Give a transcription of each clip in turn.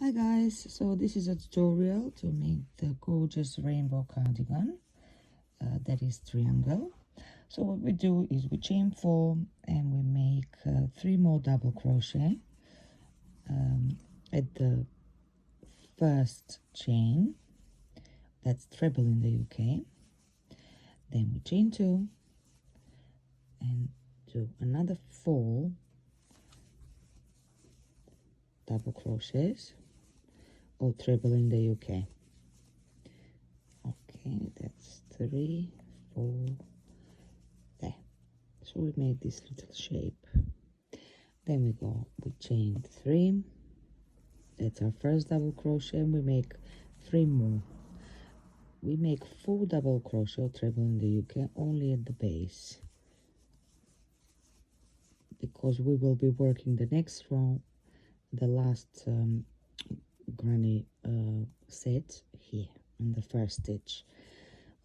Hi guys, so this is a tutorial to make the gorgeous rainbow cardigan that is triangle. So what we do is we chain 4 and we make 3 more double crochet at the first chain, that's treble in the UK. Then we chain 2 and do another 4 double crochets, or treble in the UK. Okay, that's 3, 4, there. So we made this little shape. Then we chain 3, that's our first double crochet, and we make 3 more. We make 4 double crochet or treble in the UK only at the base, because we will be working the next row, the last granny set here in the first stitch.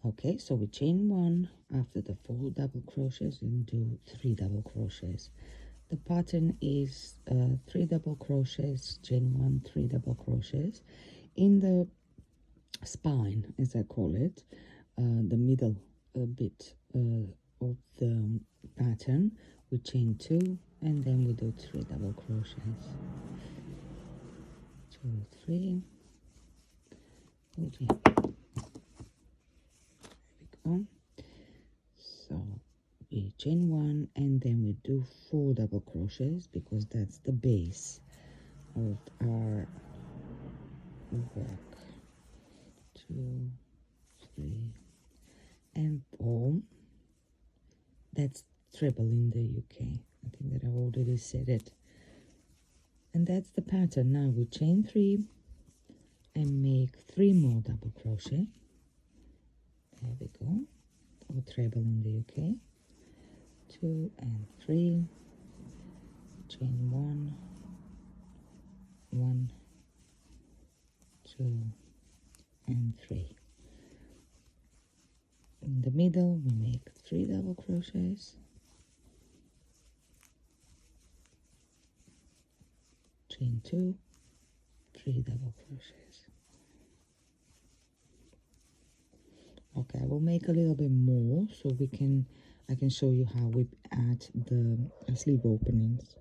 Okay, so we chain 1 after the 4 double crochets and do 3 double crochets. The pattern is 3 double crochets, chain 1, 3 double crochets in the spine, as I call it, the middle bit of the pattern. We chain 2 and then we do 3 double crochets. 2, 3. Okay. There we go. So we chain 1 and then we do 4 double crochets, because that's the base of our work. 2, 3 and 4. That's treble in the UK. I think that I already said it. And that's the pattern. Now we chain 3 and make 3 more double crochet. There we go. Or treble in the UK. 2 and 3, chain 1, 1, 2 and 3. In the middle we make 3 double crochets, chain 2, 3 double crochets. Okay, I will make a little bit more so I can show you how we add the sleeve openings.